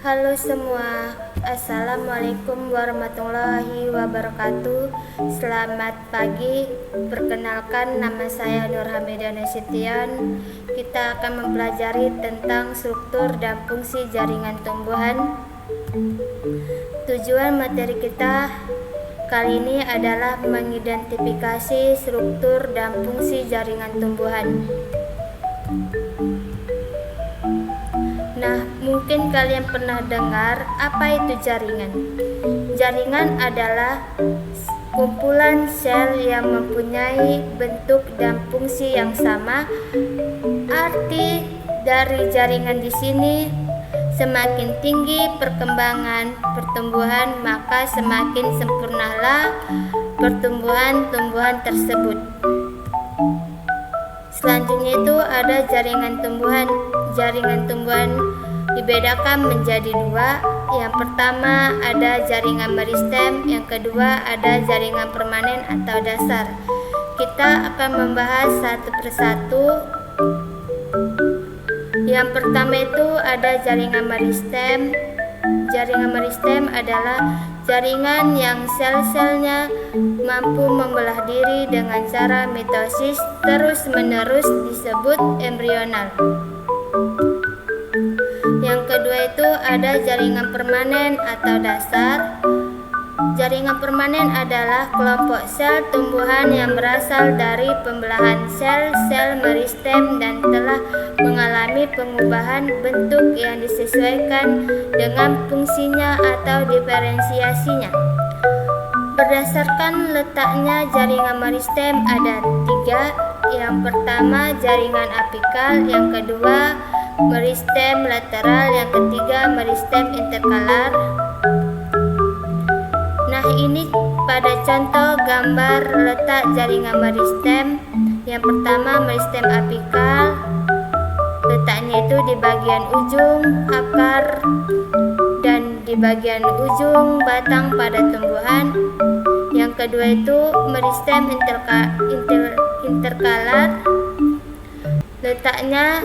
Halo semua, Assalamualaikum warahmatullahi wabarakatuh. Selamat pagi, perkenalkan nama saya Nur Hamidah Nasution. Kita akan mempelajari tentang struktur dan fungsi jaringan tumbuhan. Tujuan materi kita kali ini adalah mengidentifikasi struktur dan fungsi jaringan tumbuhan. Nah, mungkin kalian pernah dengar apa itu jaringan. Jaringan adalah kumpulan sel yang mempunyai bentuk dan fungsi yang sama. Arti dari jaringan di sini, semakin tinggi perkembangan pertumbuhan, maka semakin sempurnalah pertumbuhan tersebut. Selanjutnya itu ada jaringan tumbuhan. Jaringan tumbuhan dibedakan menjadi dua. Yang pertama ada jaringan meristem, yang kedua ada jaringan permanen atau dasar. Kita akan membahas satu persatu. Yang pertama itu ada jaringan meristem. Jaringan meristem adalah jaringan yang sel-selnya mampu membelah diri dengan cara mitosis terus-menerus, disebut embrional. Yang kedua itu ada jaringan permanen atau dasar. Jaringan permanen adalah kelompok sel tumbuhan yang berasal dari pembelahan sel-sel meristem dan telah mengalami pengubahan bentuk yang disesuaikan dengan fungsinya atau diferensiasinya. Berdasarkan letaknya jaringan meristem ada tiga. Yang pertama jaringan apikal, yang kedua meristem lateral, yang ketiga meristem interkalar. Nah, ini pada contoh gambar letak jaringan meristem. Yang pertama meristem apikal, letaknya itu di bagian ujung akar dan di bagian ujung batang pada tumbuhan. Yang kedua itu meristem interkalar, letaknya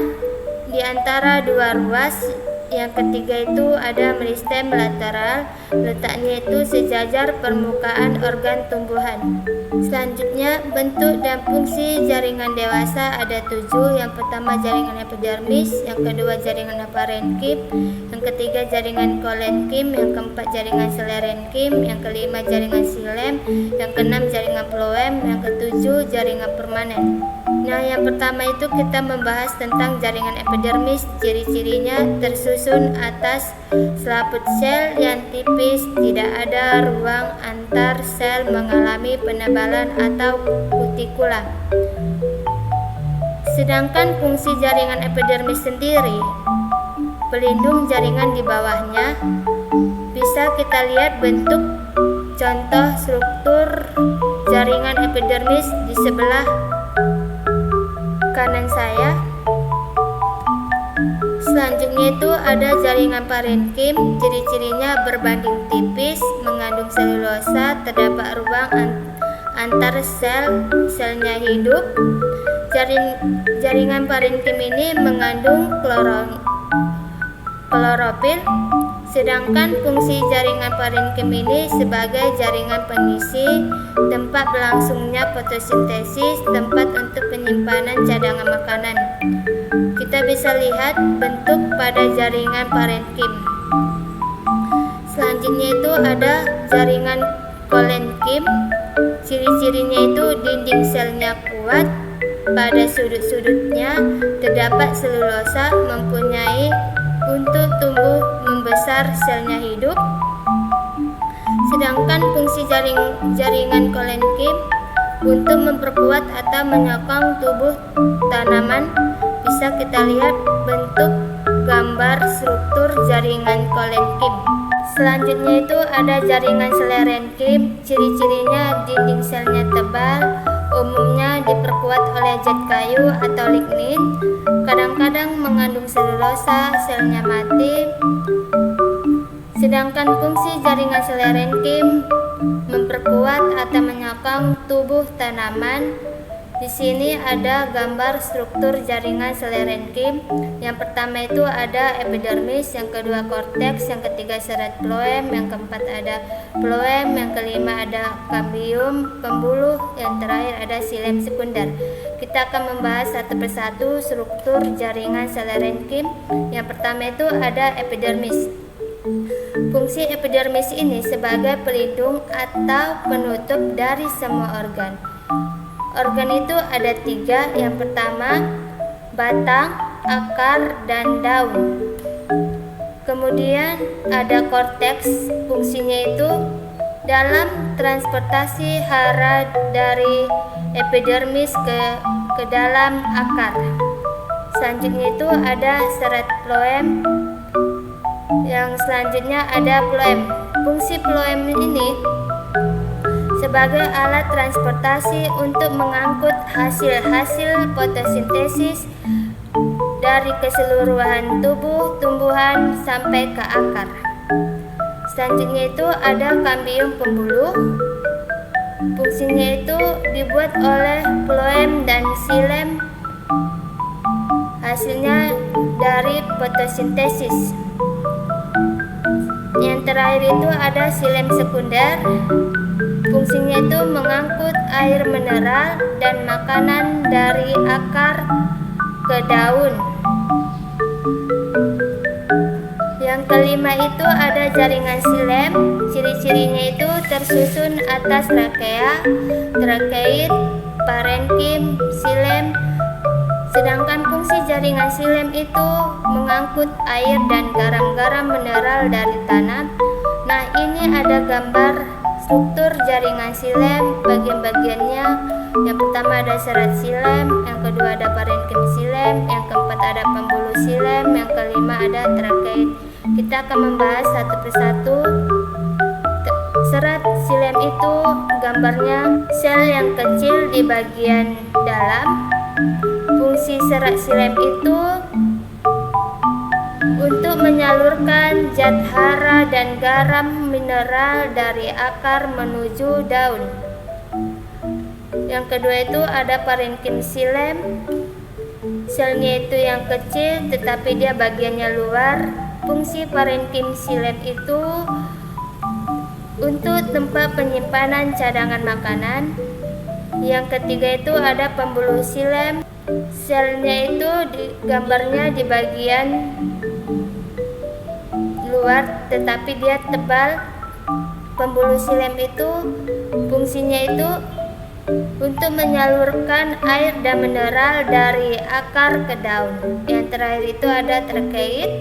di antara dua ruas. Yang ketiga itu ada meristem lateral, letaknya itu sejajar permukaan organ tumbuhan. Selanjutnya bentuk dan fungsi jaringan dewasa ada 7. Yang pertama jaringan epidermis, yang kedua jaringan parenkim, yang ketiga jaringan kolenkim, yang keempat jaringan sclerenkim, yang kelima jaringan xilem, yang keenam jaringan phloem, yang ketujuh jaringan permanen. Nah, yang pertama itu kita membahas tentang jaringan epidermis. Ciri-cirinya tersusun atas selaput sel yang tipis, tidak ada ruang antar sel, mengalami penebalan atau kutikula. Sedangkan fungsi jaringan epidermis sendiri, pelindung jaringan di bawahnya. Bisa kita lihat bentuk contoh struktur jaringan epidermis di sebelah kanan saya. Selanjutnya itu ada jaringan parenkim. Ciri-cirinya berbanding tipis, mengandung selulosa, terdapat ruang antar sel, selnya hidup. Jaringan parenkim ini mengandung klorofil. Sedangkan fungsi jaringan parenkim ini sebagai jaringan pengisi, tempat berlangsungnya fotosintesis, tempat untuk penyimpanan cadangan makanan. Kita bisa lihat bentuk pada jaringan parenkim. Selanjutnya itu ada jaringan kolenkim. Ciri-cirinya itu dinding selnya kuat, pada sudut-sudutnya terdapat selulosa, mempunyai untuk tumbuh membesar selnya hidup. Sedangkan fungsi jaringan kolenkim untuk memperkuat atau menyokong tubuh tanaman. Bisa kita lihat bentuk gambar struktur jaringan kolenkim. Selanjutnya itu ada jaringan sclerenkim. Ciri-cirinya dinding selnya tebal, umumnya diperkuat oleh zat kayu atau lignin. Kadang-kadang mengandung selulosa, selnya mati. Sedangkan fungsi jaringan sclerenkim memperkuat atau menyokong tubuh tanaman. Di sini ada gambar struktur jaringan sel renkim. Yang pertama itu ada epidermis, yang kedua korteks, yang ketiga serat floem, yang keempat ada floem, yang kelima ada kambium pembuluh, yang terakhir ada xilem sekunder. Kita akan membahas satu persatu struktur jaringan sel renkim. Yang pertama itu ada epidermis. Fungsi epidermis ini sebagai pelindung atau penutup dari semua organ. Organ itu ada 3. Yang pertama batang, akar, dan daun. Kemudian ada korteks. Fungsinya itu dalam transportasi hara dari epidermis ke dalam akar. Selanjutnya itu ada serat floem. Yang selanjutnya ada floem. Fungsi floem ini sebagai alat transportasi untuk mengangkut hasil-hasil fotosintesis dari keseluruhan tubuh tumbuhan sampai ke akar. Selanjutnya itu ada kambium pembuluh. Fungsinya itu dibuat oleh floem dan xilem, hasilnya dari fotosintesis. Yang terakhir itu ada xilem sekunder. Fungsinya itu mengangkut air mineral dan makanan dari akar ke daun. Yang kelima itu ada jaringan xilem. Ciri-cirinya itu tersusun atas trakea, trakeit, parenkim, xilem. Sedangkan fungsi jaringan xilem itu mengangkut air dan garam-garam mineral dari tanah. Nah, ini ada gambar struktur jaringan xilem, bagian-bagiannya. Yang pertama ada serat xilem, yang kedua ada parenkim xilem, yang keempat ada pembuluh xilem, yang kelima ada trakeit. Kita akan membahas satu persatu. Serat xilem itu gambarnya sel yang kecil di bagian dalam. Fungsi serat xilem itu untuk menyalurkan zat hara dan garam mineral dari akar menuju daun. Yang kedua itu ada parenkim xilem. Selnya itu yang kecil tetapi dia bagiannya luar. Fungsi parenkim xilem itu untuk tempat penyimpanan cadangan makanan. Yang ketiga itu ada pembuluh xilem. Selnya itu gambarnya di bagian luar tetapi dia tebal. Pembuluh xilem itu fungsinya itu untuk menyalurkan air dan mineral dari akar ke daun. Yang terakhir itu ada trakeit.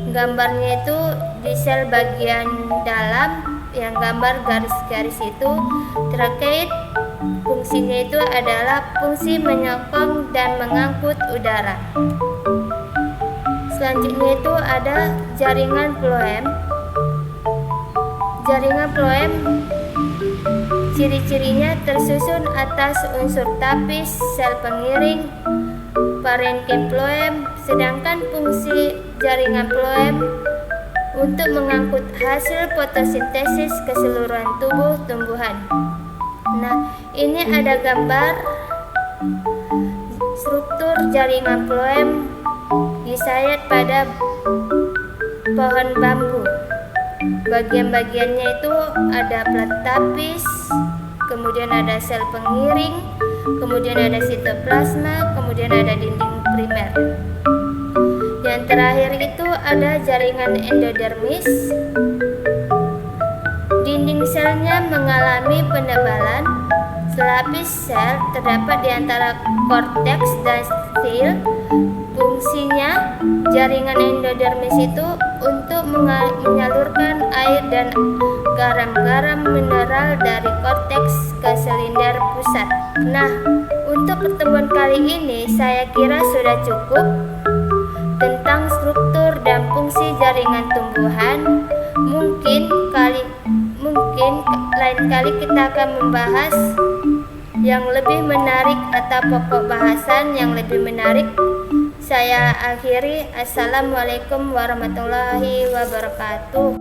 Gambarnya itu di sel bagian dalam, yang gambar garis-garis itu trakeit. Fungsinya itu adalah fungsi menyokong dan mengangkut udara. Selanjutnya itu ada jaringan floem. Jaringan floem ciri-cirinya tersusun atas unsur tapis, sel pengiring, parenkim floem. Sedangkan fungsi jaringan floem untuk mengangkut hasil fotosintesis keseluruhan tubuh tumbuhan. Nah, ini ada gambar struktur jaringan floem disayat pada pohon bambu. Bagian-bagiannya itu ada plat tapis, kemudian ada sel pengiring, kemudian ada sitoplasma, kemudian ada dinding primer. Yang terakhir itu ada jaringan endodermis. Dinding selnya mengalami penebalan. Selapis sel terdapat di antara korteks dan stil. Fungsinya jaringan endodermis itu untuk menyalurkan air dan garam-garam mineral dari korteks ke silinder pusat. Nah, untuk pertemuan kali ini saya kira sudah cukup tentang struktur dan fungsi jaringan tumbuhan. Mungkin lain kali kita akan membahas yang lebih menarik atau pokok bahasan yang lebih menarik. Saya akhiri. Assalamualaikum warahmatullahi wabarakatuh.